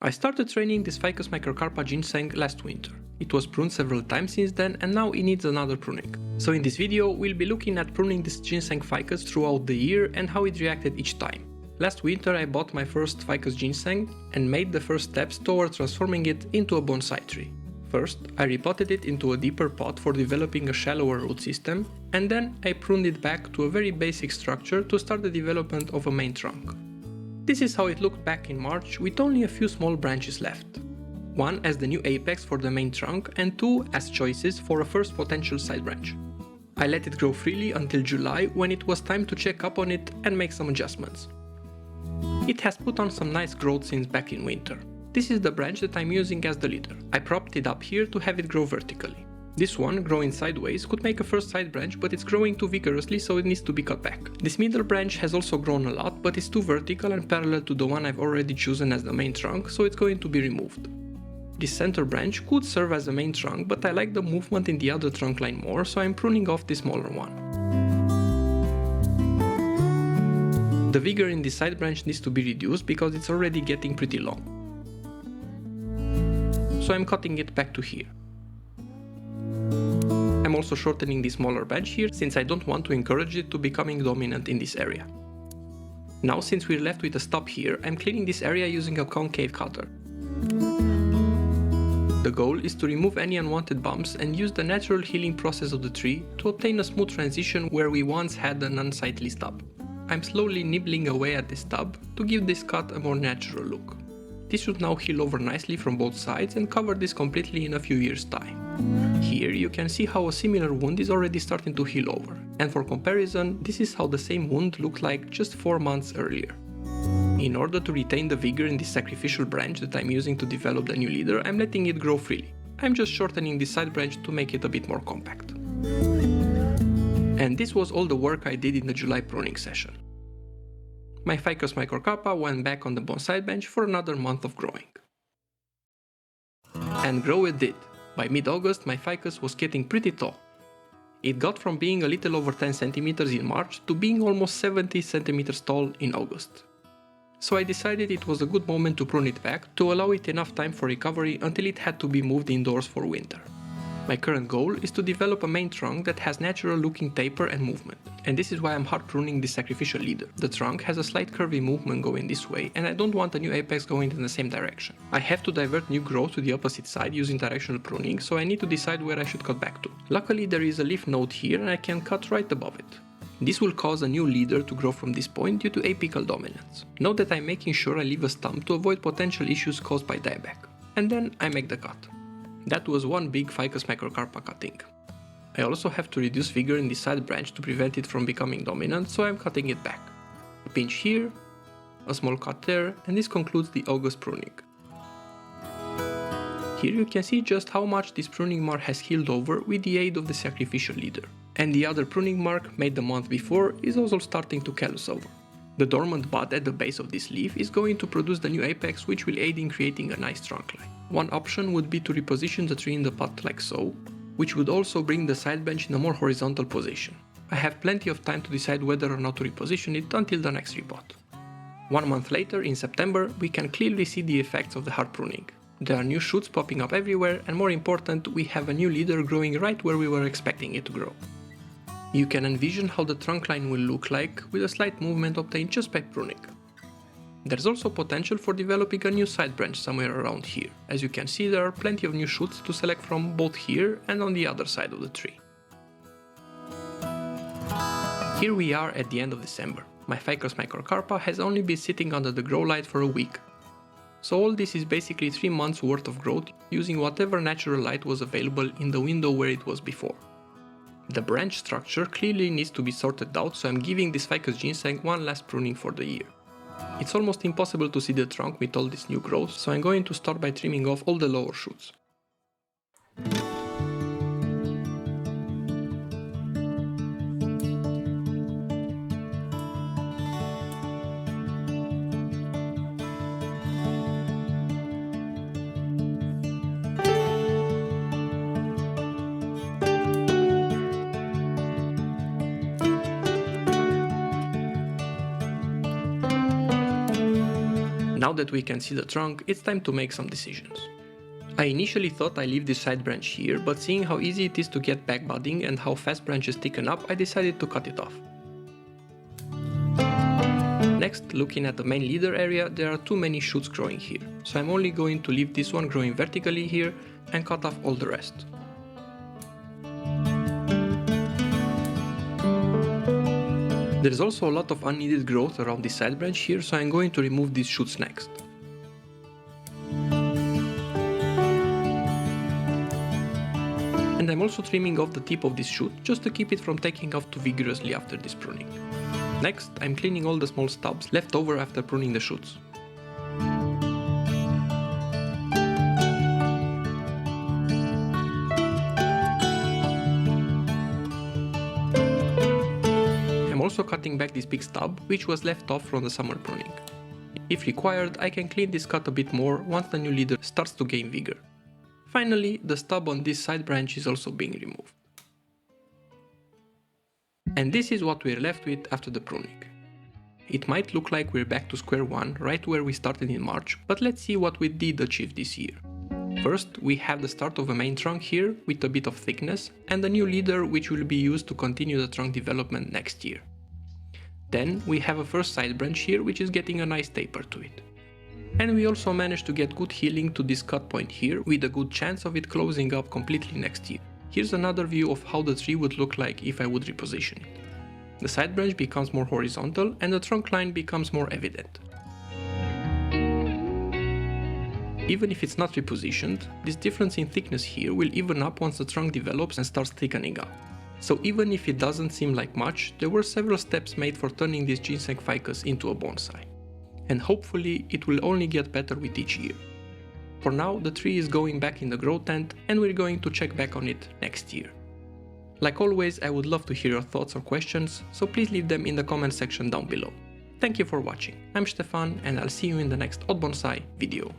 I started training this Ficus microcarpa ginseng last winter. It was pruned several times since then and now it needs another pruning. So in this video we'll be looking at pruning this Ginseng Ficus throughout the year and how it reacted each time. Last winter I bought my first Ficus ginseng and made the first steps towards transforming it into a bonsai tree. First, I repotted it into a deeper pot for developing a shallower root system, and then I pruned it back to a very basic structure to start the development of a main trunk. This is how it looked back in March with only a few small branches left. One as the new apex for the main trunk and two as choices for a first potential side branch. I let it grow freely until July when it was time to check up on it and make some adjustments. It has put on some nice growth since back in winter. This is the branch that I'm using as the leader. I propped it up here to have it grow vertically. This one, growing sideways, could make a first side branch, but it's growing too vigorously, so it needs to be cut back. This middle branch has also grown a lot, but it's too vertical and parallel to the one I've already chosen as the main trunk, so it's going to be removed. This center branch could serve as the main trunk, but I like the movement in the other trunk line more, so I'm pruning off the smaller one. The vigor in this side branch needs to be reduced because it's already getting pretty long. So I'm cutting it back to here. I'm also shortening the smaller branch here since I don't want to encourage it to becoming dominant in this area. Now, since we're left with a stub here, I'm cleaning this area using a concave cutter. The goal is to remove any unwanted bumps and use the natural healing process of the tree to obtain a smooth transition where we once had an unsightly stub. I'm slowly nibbling away at this stub to give this cut a more natural look. This should now heal over nicely from both sides and cover this completely in a few years' time. Here you can see how a similar wound is already starting to heal over, and for comparison, this is how the same wound looked like just 4 months earlier. In order to retain the vigor in this sacrificial branch that I'm using to develop the new leader, I'm letting it grow freely. I'm just shortening this side branch to make it a bit more compact. And this was all the work I did in the July pruning session. My Ficus microcarpa went back on the bonsai bench for another month of growing. And grow it did. By mid-August my Ficus was getting pretty tall. It got from being a little over 10 cm in March to being almost 70 cm tall in August. So I decided it was a good moment to prune it back to allow it enough time for recovery until it had to be moved indoors for winter. My current goal is to develop a main trunk that has natural looking taper and movement, and this is why I'm hard pruning this sacrificial leader. The trunk has a slight curvy movement going this way and I don't want a new apex going in the same direction. I have to divert new growth to the opposite side using directional pruning, so I need to decide where I should cut back to. Luckily there is a leaf node here and I can cut right above it. This will cause a new leader to grow from this point due to apical dominance. Note that I'm making sure I leave a stump to avoid potential issues caused by dieback. And then I make the cut. That was one big Ficus microcarpa cutting. I also have to reduce vigor in the side branch to prevent it from becoming dominant, so I'm cutting it back. A pinch here, a small cut there, and this concludes the August pruning. Here you can see just how much this pruning mark has healed over with the aid of the sacrificial leader. And the other pruning mark, made the month before, is also starting to callus over. The dormant bud at the base of this leaf is going to produce the new apex, which will aid in creating a nice trunk line. One option would be to reposition the tree in the pot like so, which would also bring the side branch in a more horizontal position. I have plenty of time to decide whether or not to reposition it until the next repot. 1 month later, in September, we can clearly see the effects of the hard pruning. There are new shoots popping up everywhere, and more important, we have a new leader growing right where we were expecting it to grow. You can envision how the trunk line will look like with a slight movement obtained just by pruning. There's also potential for developing a new side branch somewhere around here. As you can see, there are plenty of new shoots to select from both here and on the other side of the tree. Here we are at the end of December. My Ficus microcarpa has only been sitting under the grow light for a week. So all this is basically 3 months worth of growth using whatever natural light was available in the window where it was before. The branch structure clearly needs to be sorted out, so I'm giving this Ficus ginseng one last pruning for the year. It's almost impossible to see the trunk with all this new growth, so I'm going to start by trimming off all the lower shoots. Now that we can see the trunk, it's time to make some decisions. I initially thought I leave this side branch here, but seeing how easy it is to get back budding and how fast branches thicken up, I decided to cut it off. Next, looking at the main leader area, there are too many shoots growing here, so I'm only going to leave this one growing vertically here and cut off all the rest. There's also a lot of unneeded growth around this side branch here, so I'm going to remove these shoots next. And I'm also trimming off the tip of this shoot, just to keep it from taking off too vigorously after this pruning. Next, I'm cleaning all the small stubs left over after pruning the shoots. I'm also cutting back this big stub, which was left off from the summer pruning. If required, I can clean this cut a bit more once the new leader starts to gain vigor. Finally, the stub on this side branch is also being removed. And this is what we're left with after the pruning. It might look like we're back to square one, right where we started in March, but let's see what we did achieve this year. First, we have the start of a main trunk here with a bit of thickness, and a new leader which will be used to continue the trunk development next year. Then we have a first side branch here which is getting a nice taper to it. And we also managed to get good healing to this cut point here, with a good chance of it closing up completely next year. Here's another view of how the tree would look like if I would reposition it. The side branch becomes more horizontal and the trunk line becomes more evident. Even if it's not repositioned, this difference in thickness here will even up once the trunk develops and starts thickening up. So even if it doesn't seem like much, there were several steps made for turning this Ginseng Ficus into a bonsai. And hopefully it will only get better with each year. For now, the tree is going back in the grow tent and we're going to check back on it next year. Like always, I would love to hear your thoughts or questions, so please leave them in the comment section down below. Thank you for watching. I'm Stefan and I'll see you in the next Odd Bonsai video.